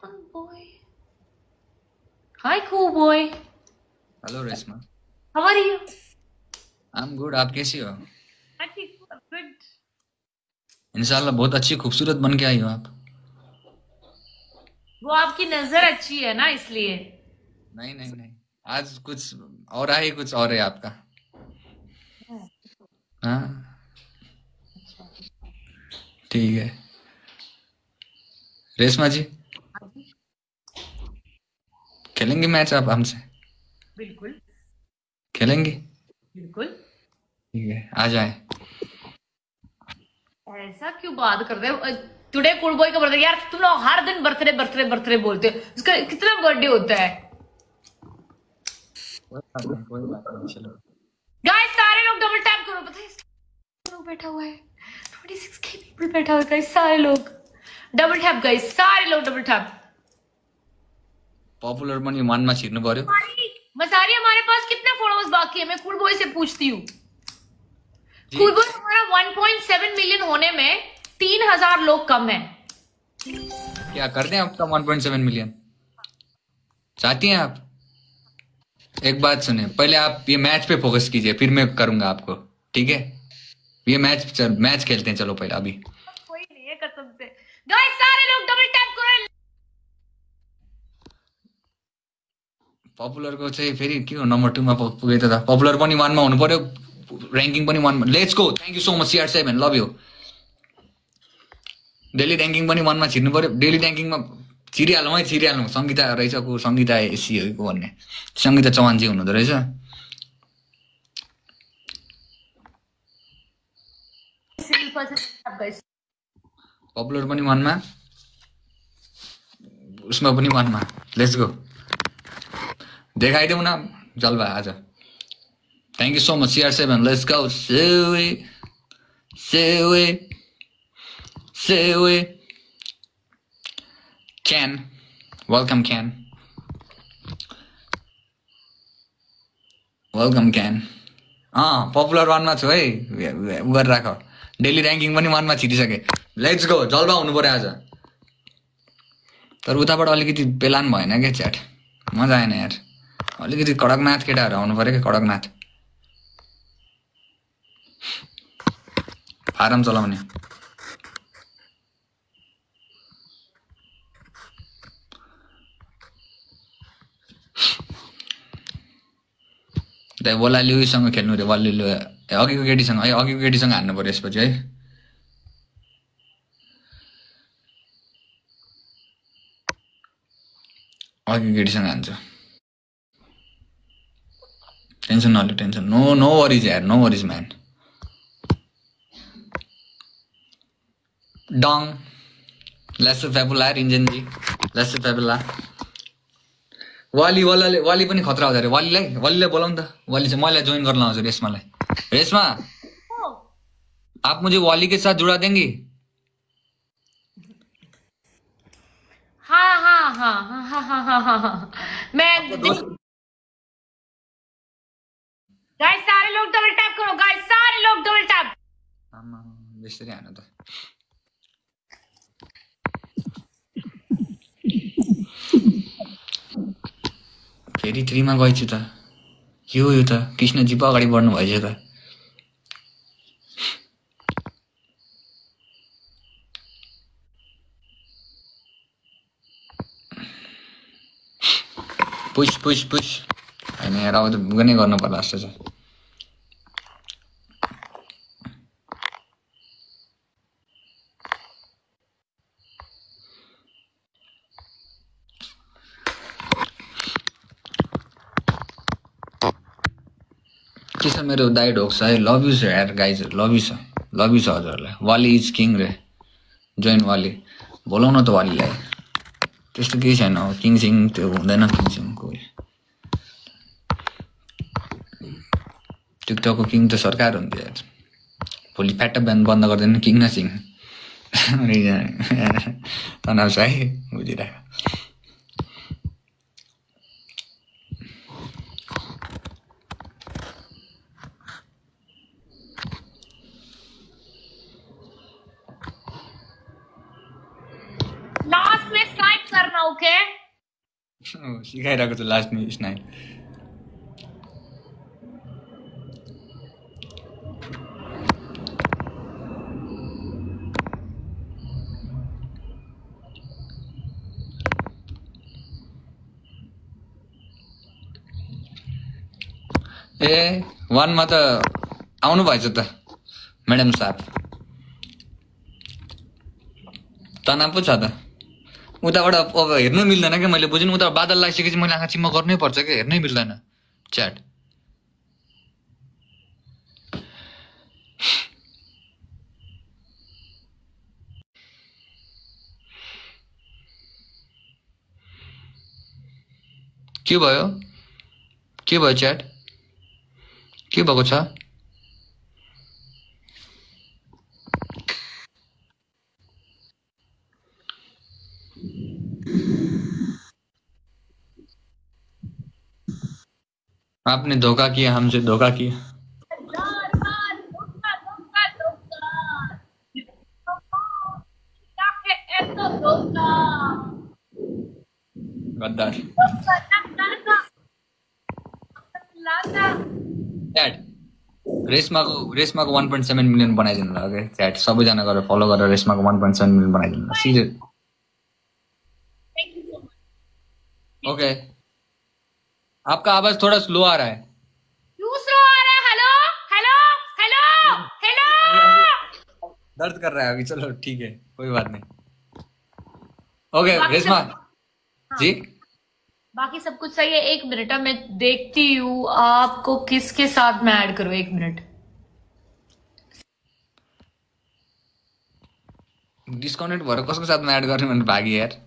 boy. Hi, cool boy. Hello Reshma, How are you? I am good. आप कैसी हो? I'm good. इंशाल्लाह बहुत अच्छी खूबसूरत बन के आई हो आप। वो आपकी नजर अच्छी है ना, इसलिए। नहीं नहीं नहीं, आज कुछ और है, कुछ और है आपका। हाँ ठीक है। रेशमा जी, खेलेंगे मैच आप हमसे? बिल्कुल खेलेंगे? बिल्कुल। ठीक है, आ जाए। ऐसा क्यों बात कर रहे हो? टुडे कूल बॉय का बर्थडे। यार तुम लोग हर दिन बर्थडे बर्थडे बर्थडे बोलते हो। उसका कितना बर्थडे होता है? कोई बात नहीं, चलो। गाइस सारे लोग डबल टैप करो। पता है लोग बैठा हुआ है, 26K पीपल बैठा हुआ है गाइस। सारे लोग डबल टैप गाइस, सारे लोग डबल टैप। पॉपुलर पनि मनमा छिर्नु पर्यो। मसारी, हमारे पास कितने फॉलोअर्स बाकी है? मैं कूल बॉय से पूछती हूँ। कूल बॉय, हमारा 1.7 मिलियन होने में 3000 लोग कम है। क्या कर दें आपका 1.7 मिलियन? चाहती हैं आप? एक बात सुने, पहले आप ये मैच पे फोकस कीजिए, फिर मैं करूंगा आपको, ठीक है? ये मैच खेलते हैं, चलो पहले अभी। कोई नहीं है कसम से। गाइस सारे लोग डबल टैप करो। पपुलर को चाहिँ फेरि के हो, नम्बर 2 मा पुगे त पपुलर पनि 1 मा हुनु पर्यो, र्याङ्किङ पनि 1 मा। Let's go. Thank you so much CR7, love you. Daily ranking पनि 1 मा छिर्नु पर्यो। डेली र्याङ्किङमा छिरिहालौँ है, छिरिहालौँ। संगीता रहेछ को, संगीता एसी हो को भन्ने, संगीता चौहानजी हुनुहुँदो रहेछ। पपुलर पनि 1 मा, उसमा पनि 1 मा। लेट्स गो, देखाइदेऊ न जलवा आज। Thank you so much CR7, let's go. सेवे Ken, welcome Ken, welcome Ken। Popular 1 मा छु है, उ गरेर राख। डेली र्याङ्किङ पनि 1 मा छिरिसके। लेट्स गो, जलवा हुनु पर्यो आज। तर उताबाट अलिकति पेलान भएन क्या च्याट, मजा आएन यार। अलिकति कडकनाथ केटाहरू आउनु पर्यो क्या, कडकनाथ। फारम चलाउने। वलालिसँग खेल्नु रे, वलालु अघिको केटीसँग है, अघिको केटीसँग हान्नु पर्यो यसपछि है। अघिको केटीसँग हान्छु। टेन्सन नलिनु, टेन्सन नो वरिज यार, नो वरिज म्यान। डङ लेट्स फेबुला रिन्जन जी, लेट्स फेबुला। वाली पनि खतरा हुँदो रे। वालीलाई बोलाउँ त, वाली चाहिँ मलाई जोइन गर्न आउँछ रेशमालाई। रेशमा, आप मुझे वाली के साथ जुड़ा देंगी? हाँ। मैं गाइस सारे लोग डबल टैप करो। गाइस सारे लोग डबल टैप। बेसरी हानु त। फेरि 3 मा गएछु त। के हो यो त? कृष्णजी पो अगाडि बढ्नु भएछ त। पुश हैन यार, अब त बुगनै गर्नु पर्ला जस्तो छ। के छ मेरो दाइ ढोक्छ है। लभ यु छ यार गाइज, लभ यु छ हजुरहरूलाई। वाली इज किङ रे, जोइन वाली। बोलाउन त वालीलाई, त्यस्तो केही छैन। किङ सिङ त्यो हुँदैन, किङ सिङ कोही। टिकटकको किङ त सरकार हुन्थ्यो यार। भोलि फ्याट ब्यान्ड बन्द गर्दैन किङ न सिङ। तनाव छ है, बुझिरहेको। लास्ट में स्नाइप स्नाइप करना, ओके? सिकाइरहेको छु लास्ट में स्नाइप. ए 1 मा त आउनु भएछ त मैडम साहब. तनाव पो छ त. उताबाट अब हेर्नु मिल्दैन क्या. मैले बुझिन उता बादल लागिसकेपछि मैले आँखा चिम्म गर्नै पर्छ क्या. हेर्नै मिल्दैन च्याट. के भयो च्याट? के भएको छ? आपने धोखा किया, हमसे धोखा किया. गद्दार. च्याट रेशमाको 1.7 मिलियन बनाइदिनु ल. ओके च्याट सबैजना गरेर फलो गरेर रेशमाको 1.7 मिलियन बनाइदिनु ल. सिरियस. ओके आपका आवाज थोड़ा स्लो आ रहा है. क्यों स्लो आ रहा है? Hello hello hello hello. दर्द कर रहा है अभी. चलो ठीक है कोई बात नहीं. ओके बाकी रेशमा सब- जी बाकी सब कुछ सही है. 1 मिनट मैं देखती हूँ आपको किसके साथ मैं ऐड करूँ. 1 मिनट. डिस्कनेक्ट भएर कसको साथमा एड गर्ने भनेर भागी यार.